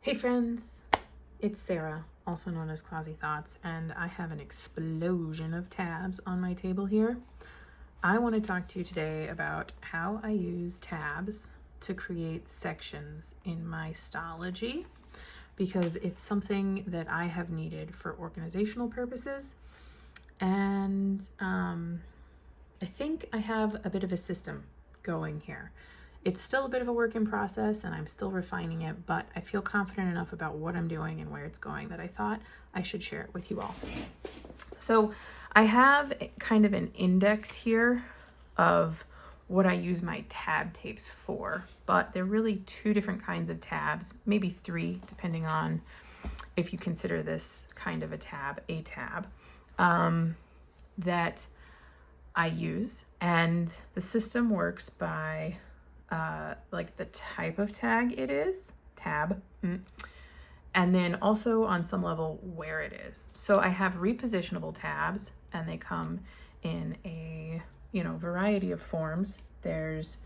Hey friends, it's Sarah, also known as Quasi Thoughts, and I have an explosion of tabs on my table here. I want to talk to you today about how I use tabs to create sections in my Stalogy, because it's something that I have needed for organizational purposes, and I think I have a bit of a system going here. It's still a bit of a work in process and I'm still refining it, but I feel confident enough about what I'm doing and where it's going that I thought I should share it with you all. So I have kind of an index here of what I use my tab tapes for, but they're really two different kinds of tabs, maybe three, depending on if you consider this kind of a tab, that I use. And the system works by like the type of tag it is, tab, and then also on some level where it is. So I have repositionable tabs and they come in a, variety of forms. There's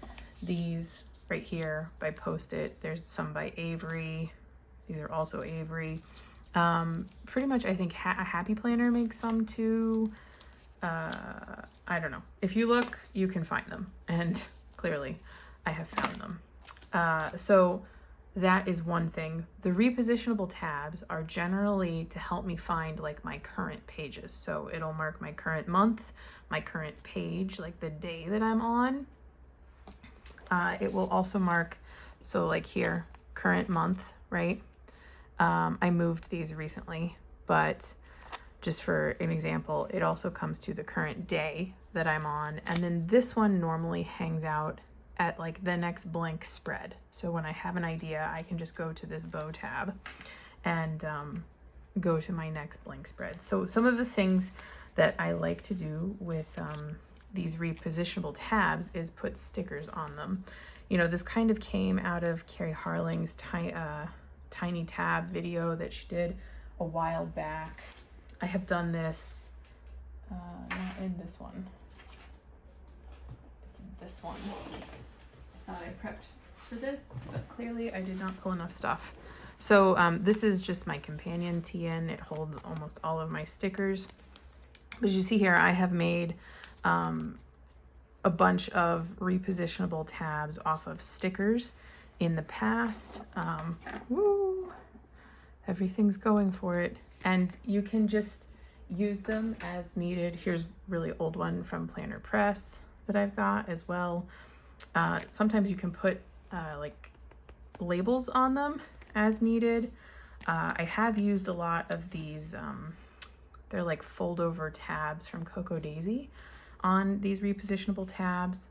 these right here by Post-it. There's some by Avery. These are also Avery. Pretty much I think a Happy Planner makes some too. I don't know. If you look, you can find them, and clearly I have found them. So that is one thing. The repositionable tabs are generally to help me find like my current pages. So it'll mark my current month, my current page, like the day that I'm on. It will also mark, so like here, current month, right? I moved these recently, but just for an example, it also comes to the current day that I'm on. And then this one normally hangs out at like the next blank spread. So when I have an idea, I can just go to this bow tab and go to my next blank spread. So some of the things that I like to do with these repositionable tabs is put stickers on them. This kind of came out of Carrie Harling's tiny tab video that she did a while back. I have done this, not in this one. It's this one. I thought I prepped for this, but clearly I did not pull enough stuff. So this is just my companion TN. It holds almost all of my stickers. As you see here, I have made a bunch of repositionable tabs off of stickers in the past. Woo! Everything's going for it. And you can just use them as needed. Here's a really old one from Planner Press that I've got as well. Sometimes you can put like labels on them as needed. I have used a lot of these, they're like fold over tabs from Coco Daisy on these repositionable tabs,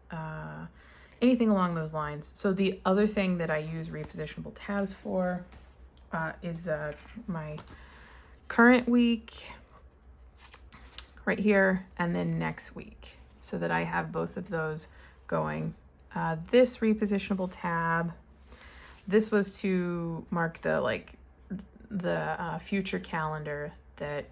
anything along those lines. So the other thing that I use repositionable tabs for is my current week right here, and then next week, so that I have both of those going. This repositionable tab, this was to mark the future calendar that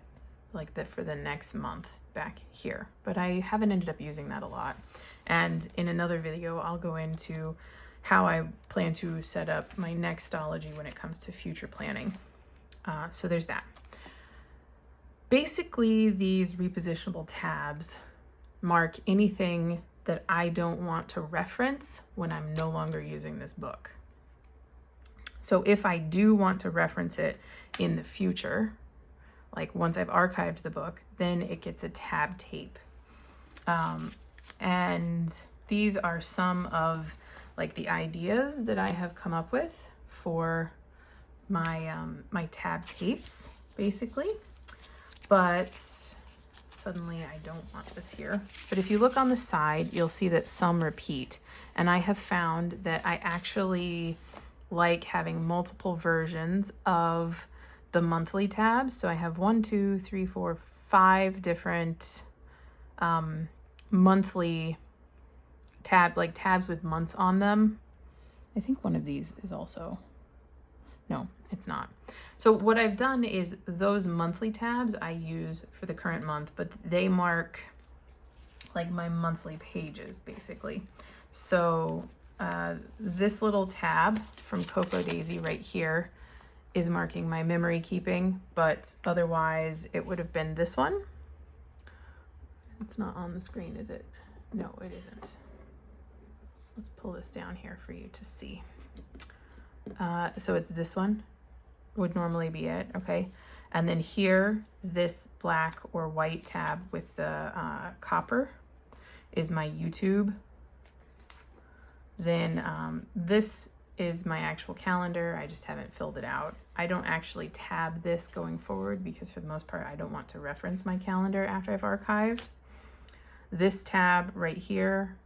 for the next month back here, but I haven't ended up using that a lot. And in another video, I'll go into how I plan to set up my next Stalogy when it comes to future planning. So there's that. Basically, these repositionable tabs mark anything that I don't want to reference when I'm no longer using this book. So if I do want to reference it in the future, like once I've archived the book, then it gets a tab tape. And these are some of like the ideas that I have come up with for my my tab tapes, basically. But suddenly I don't want this here. But if you look on the side, you'll see that some repeat. And I have found that I actually like having multiple versions of the monthly tabs. So I have 1, 2, 3, 4, 5 different monthly tabs with months on them. I think one of these is also, no, it's not. So what I've done is those monthly tabs I use for the current month, but they mark like my monthly pages basically. So this little tab from Coco Daisy right here is marking my memory keeping, but otherwise it would have been this one. It's not on the screen, is it? No, it isn't. Let's pull this down here for you to see. So it's this one would normally be it, okay? And then here, this black or white tab with the copper is my YouTube. Then this is my actual calendar. I just haven't filled it out. I don't actually tab this going forward because for the most part, I don't want to reference my calendar after I've archived. This tab right here,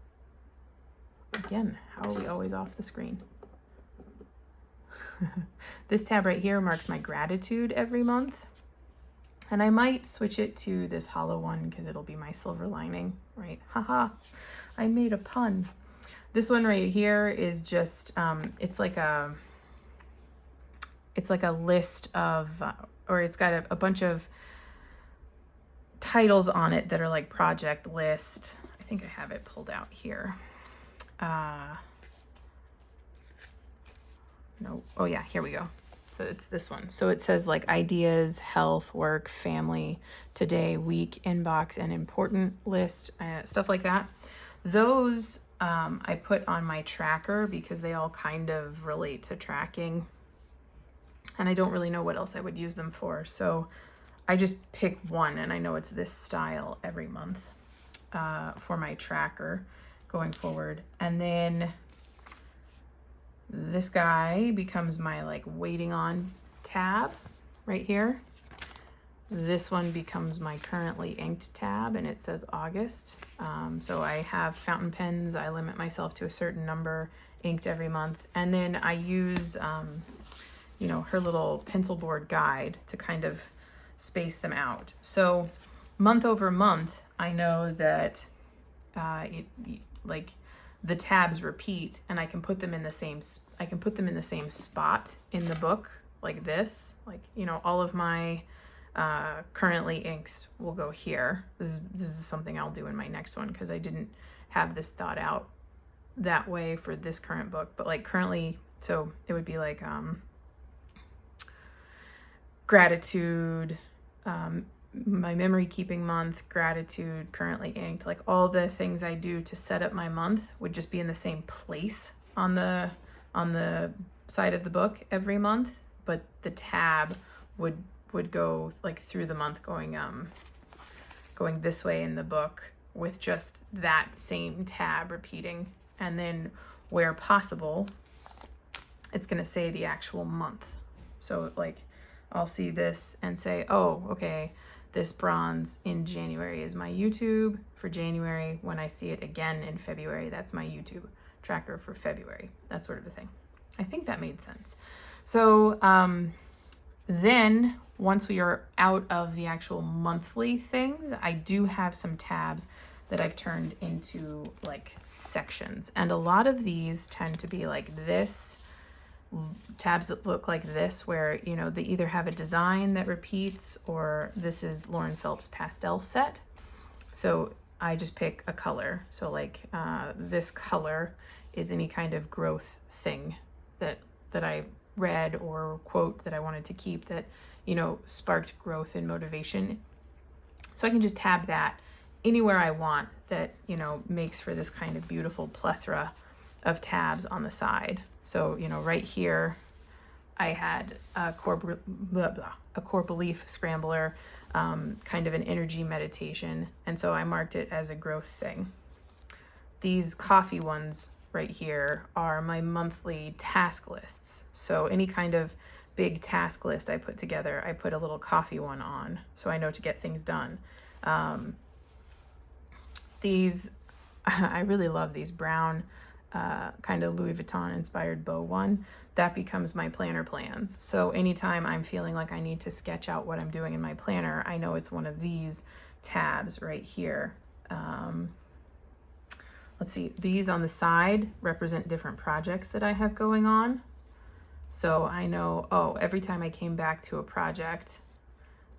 again, how are we always off the screen? This tab right here marks my gratitude every month. And I might switch it to this hollow one because it'll be my silver lining, right? Haha, I made a pun. This one right here is just, it's like a list of, or it's got a bunch of titles on it that are like project list. I think I have it pulled out here. No, oh yeah, here we go. So it's this one. So it says like ideas, health, work, family, today, week, inbox, and important list, stuff like that. Those I put on my tracker because they all kind of relate to tracking. And I don't really know what else I would use them for. So I just pick one, and I know it's this style every month for my tracker going forward. And then this guy becomes my like waiting on tab right here. This one becomes my currently inked tab, and it says August. So I have fountain pens. I limit myself to a certain number inked every month. And then I use, you know, her little pencil board guide to kind of space them out. So month over month, I know that like the tabs repeat, and I can put them in the same spot in the book, like this. Like, you know, all of my currently inks will go here. This is something I'll do in my next one because I didn't have this thought out that way for this current book. But like currently, so it would be like gratitude, my memory keeping month, gratitude, currently inked, like all the things I do to set up my month would just be in the same place on the side of the book every month, but the tab would go like through the month going this way in the book with just that same tab repeating. And then where possible, it's going to say the actual month. So like I'll see this and say, oh, okay, this bronze in January is my YouTube for January. When I see it again in February, that's my YouTube tracker for February, that sort of a thing. I think that made sense. So then once we are out of the actual monthly things, I do have some tabs that I've turned into like sections. And a lot of these tend to be like this, tabs that look like this, where, you know, they either have a design that repeats, or this is Lauren Phelps pastel set. So I just pick a color. So like this color is any kind of growth thing that I read or quote that I wanted to keep that, you know, sparked growth and motivation. So I can just tab that anywhere I want that, you know, makes for this kind of beautiful plethora of tabs on the side. So, you know, right here, I had a core belief scrambler, kind of an energy meditation. And so I marked it as a growth thing. These coffee ones right here are my monthly task lists. So any kind of big task list I put together, I put a little coffee one on so I know to get things done. These, I really love these brown, kind of Louis Vuitton inspired bow one. That becomes my planner plans. So anytime I'm feeling like I need to sketch out what I'm doing in my planner, I know it's one of these tabs right here. Let's see, these on the side represent different projects that I have going on. So I know, oh, every time I came back to a project,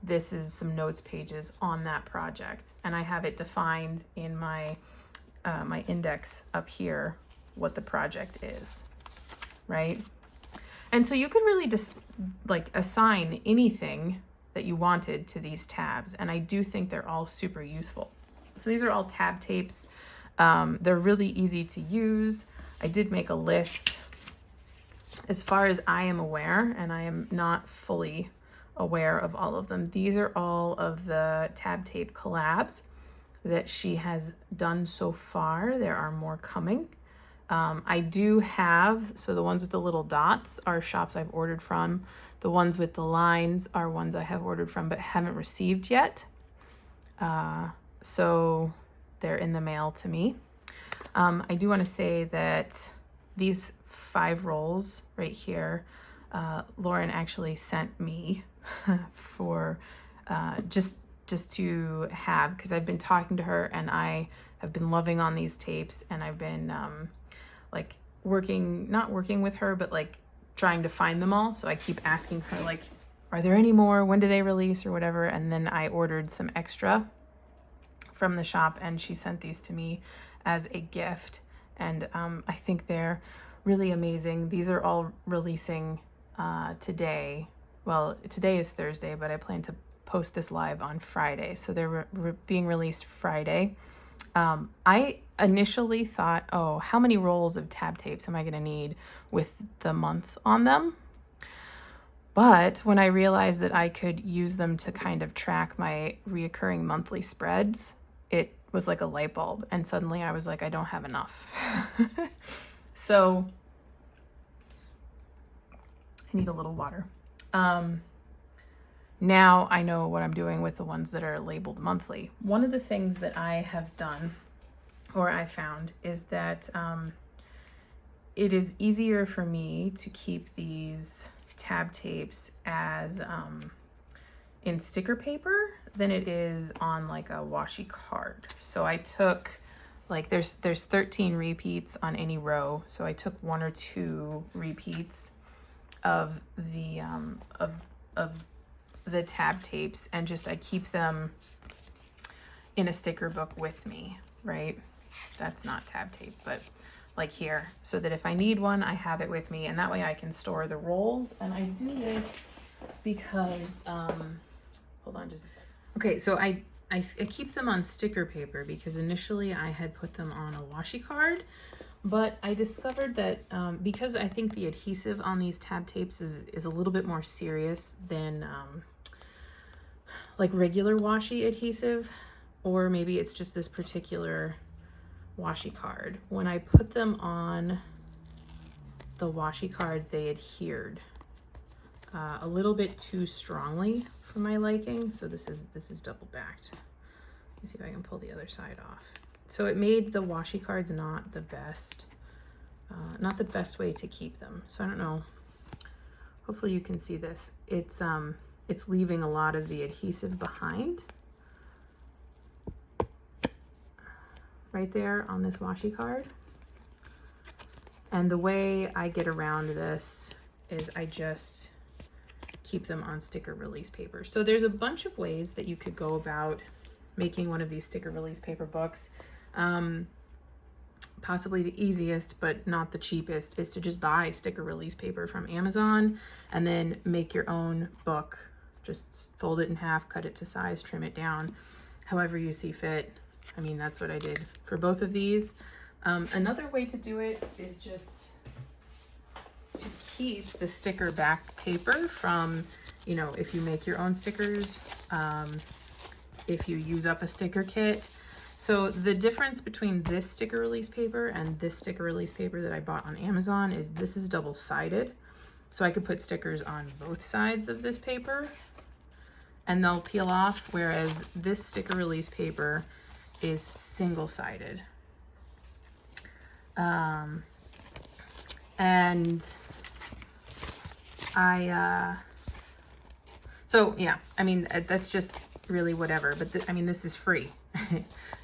this is some notes pages on that project. And I have it defined in my, my index up here, what the project is, right? And so you could really just like assign anything that you wanted to these tabs. And I do think they're all super useful. So these are all tab tapes. They're really easy to use. I did make a list as far as I am aware, and I am not fully aware of all of them. These are all of the tab tape collabs that she has done so far. There are more coming. I do have, so the ones with the little dots are shops I've ordered from. The ones with the lines are ones I have ordered from but haven't received yet. So they're in the mail to me. I do want to say that these 5 rolls right here, Lauren actually sent me for just to have, because I've been talking to her and I have been loving on these tapes, and I've been like not working with her, but like trying to find them all. So I keep asking her, like, are there any more? When do they release or whatever? And then I ordered some extra from the shop, and she sent these to me as a gift. And I think they're really amazing. These are all releasing today. Well, today is Thursday, but I plan to post this live on Friday. So they're being released Friday. I initially thought, oh, how many rolls of tab tapes am I going to need with the months on them? But when I realized that I could use them to kind of track my reoccurring monthly spreads, it was like a light bulb. And suddenly I was like, I don't have enough. So I need a little water. Now I know what I'm doing with the ones that are labeled monthly. One of the things that I have done, or I found, is that it is easier for me to keep these tab tapes as in sticker paper than it is on like a washi card. So I took, like, there's 13 repeats on any row, so I took 1 or 2 repeats of the tab tapes, and just I keep them in a sticker book with me, right? That's not tab tape, but like here, so that if I need one, I have it with me, and that way I can store the rolls. And I do this because hold on just a second. Okay, so I keep them on sticker paper because initially I had put them on a washi card, but I discovered that because I think the adhesive on these tab tapes is a little bit more serious than like regular washi adhesive, or maybe it's just this particular washi card. When I put them on the washi card, they adhered a little bit too strongly for my liking. So this is double backed. Let me see if I can pull the other side off. So it made the washi cards not the best way to keep them. So I don't know. Hopefully you can see this. It's leaving a lot of the adhesive behind. Right there on this washi card. And the way I get around this is I just keep them on sticker release paper. So there's a bunch of ways that you could go about making one of these sticker release paper books. Possibly the easiest, but not the cheapest, is to just buy sticker release paper from Amazon and then make your own book. Just fold it in half, cut it to size, trim it down, however you see fit. I mean, that's what I did for both of these. Another way to do it is just to keep the sticker back paper from, you know, if you make your own stickers, if you use up a sticker kit. So the difference between this sticker release paper and this sticker release paper that I bought on Amazon is this is double-sided. So I could put stickers on both sides of this paper and they'll peel off, whereas this sticker release paper is single-sided. And so yeah, I mean, that's just really whatever, but I mean, this is free.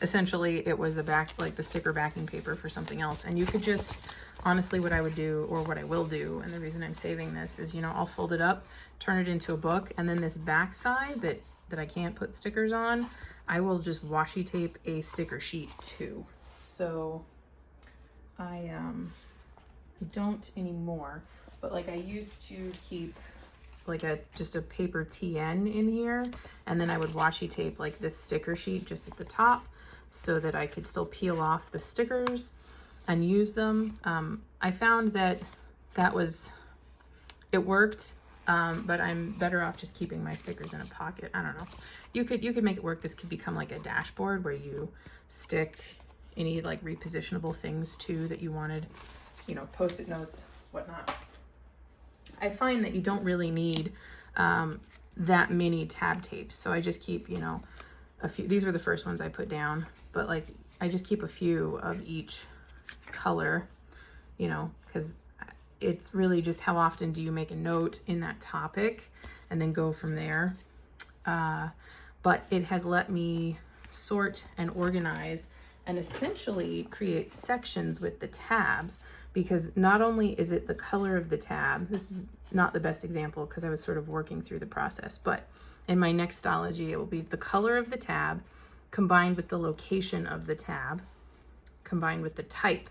Essentially, it was like the sticker backing paper for something else. And you could just, honestly, what I would do, or what I will do, and the reason I'm saving this is, you know, I'll fold it up, turn it into a book, and then this back side that I can't put stickers on, I will just washi tape a sticker sheet too. So I don't anymore, but like I used to keep like just a paper TN in here, and then I would washi tape like this sticker sheet just at the top so that I could still peel off the stickers and use them. I found that it worked, but I'm better off just keeping my stickers in a pocket. I don't know. You could make it work. This could become like a dashboard where you stick any like repositionable things too that you wanted, you know, post-it notes, whatnot. I find that you don't really need that many tab tapes. So I just keep, you know, a few. These were the first ones I put down, but like I just keep a few of each color, you know, because it's really just how often do you make a note in that topic and then go from there. But it has let me sort and organize and essentially create sections with the tabs, because not only is it the color of the tab, this is not the best example because I was sort of working through the process, but in my next Stalogy, it will be the color of the tab combined with the location of the tab, combined with the type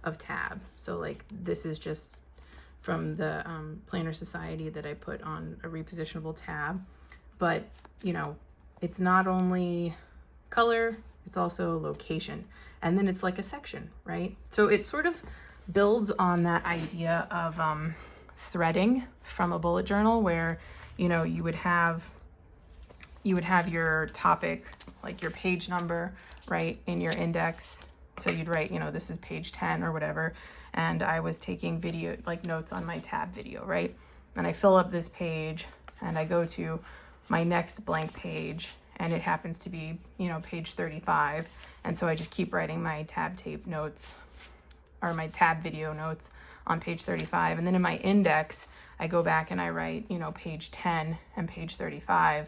of tab. So like this is just from the Planner Society that I put on a repositionable tab, but you know, it's not only color, it's also location. And then it's like a section, right? So it sort of builds on that idea of threading from a bullet journal where, you know, you would have your topic, like your page number, right, in your index. So you'd write, you know, this is page 10 or whatever. And I was taking video, like notes on my tab video, right? And I fill up this page and I go to my next blank page and it happens to be, you know, page 35. And so I just keep writing my tab tape notes or my tab video notes on page 35. And then in my index, I go back and I write, you know, page 10 and page 35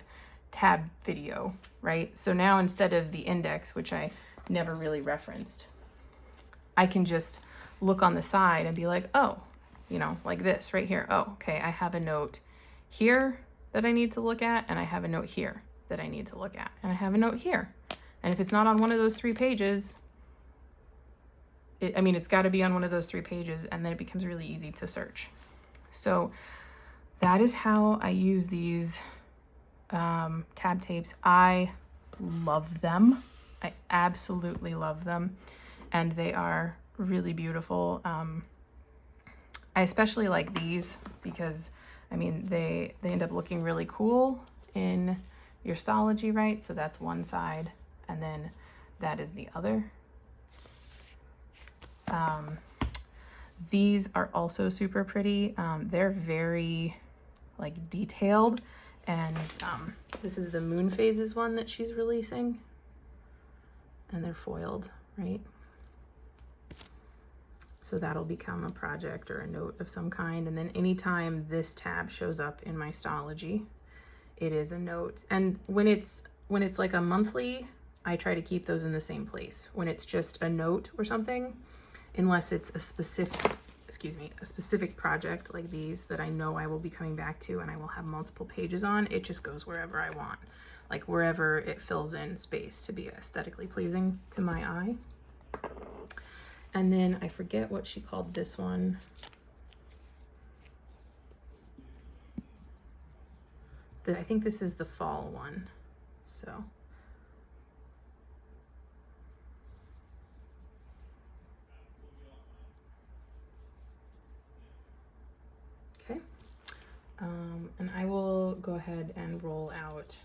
tab video, right? So now instead of the index, which I never really referenced, I can just look on the side and be like, oh, you know, like this right here. Oh, okay, I have a note here that I need to look at, and I have a note here that I need to look at, and I have a note here. And if it's not on one of those 3 pages, it's got to be on one of those 3 pages, and then it becomes really easy to search. So that is how I use these tab tapes. I love them. I absolutely love them, and they are really beautiful. I especially like these because they end up looking really cool in your Stalogy, right? So that's one side, and then that is the other. These are also super pretty. They're very like detailed, and this is the moon phases one that she's releasing, and they're foiled, right? So that'll become a project or a note of some kind. And then anytime this tab shows up in my Stalogy, it is a note. And when it's like a monthly, I try to keep those in the same place. When it's just a note or something, unless it's a specific project like these that I know I will be coming back to and I will have multiple pages on, it just goes wherever I want, like wherever it fills in space to be aesthetically pleasing to my eye. And then I forget what she called this one. I think this is the fall one. So. Okay. And I will go ahead and roll out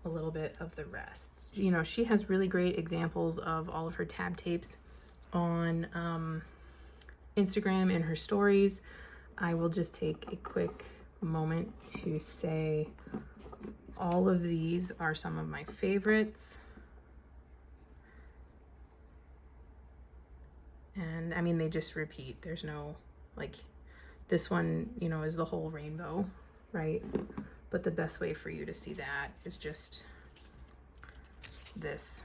a little bit of the rest. You know, she has really great examples of all of her tab tapes on Instagram in her stories. I will just take a quick moment to say all of these are some of my favorites. And they just repeat. There's no, like, this one, you know, is the whole rainbow, right? But the best way for you to see that is just this,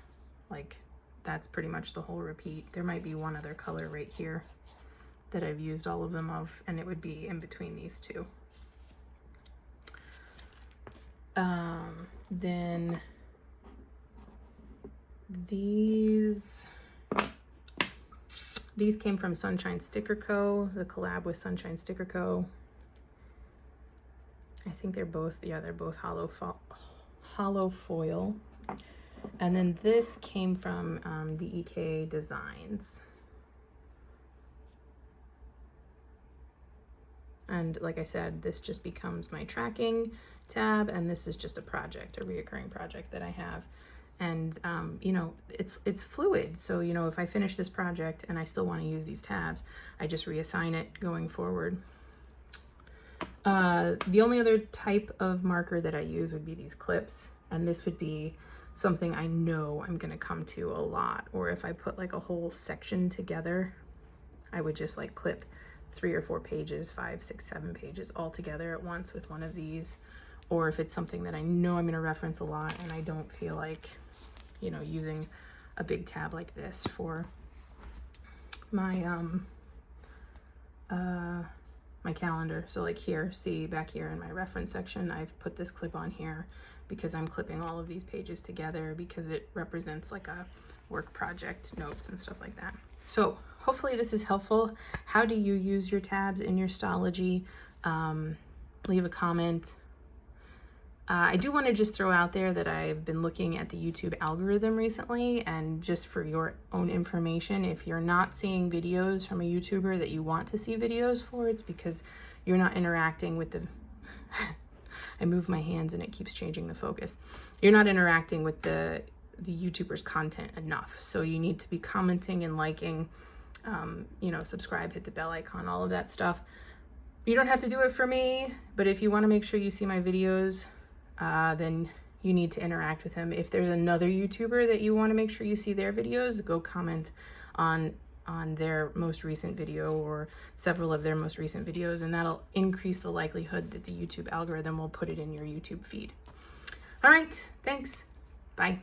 like, that's pretty much the whole repeat. There might be one other color right here that I've used all of them of, and it would be in between these two. Then these came from Sunshine Sticker Co., the collab with Sunshine Sticker Co. I think they're both, yeah, they're both hollow foil. And then this came from Decorative Designs. And like I said, this just becomes my tracking tab, and this is just a project, a reoccurring project that I have. And you know, it's fluid. So, you know, if I finish this project and I still want to use these tabs, I just reassign it going forward. The only other type of marker that I use would be these clips, and this would be something I know I'm gonna come to a lot. Or if I put like a whole section together, I would just like clip 3 or 4 pages, 5, 6, 7 pages all together at once with one of these. Or if it's something that I know I'm gonna reference a lot and I don't feel like, you know, using a big tab like this for my my calendar. So like here, see back here in my reference section, I've put this clip on here because I'm clipping all of these pages together because it represents like a work project, notes and stuff like that. So hopefully this is helpful. How do you use your tabs in your Stalogy? Leave a comment. I do want to just throw out there that I've been looking at the YouTube algorithm recently, and just for your own information, if you're not seeing videos from a YouTuber that you want to see videos for, it's because you're not interacting with the I move my hands and it keeps changing the focus. You're not interacting with the YouTuber's content enough. So you need to be commenting and liking, you know, subscribe, hit the bell icon, all of that stuff. You don't have to do it for me, but if you want to make sure you see my videos, then you need to interact with him. If there's another YouTuber that you want to make sure you see their videos, go comment on their most recent video or several of their most recent videos, and that'll increase the likelihood that the YouTube algorithm will put it in your YouTube feed. All right, thanks. Bye.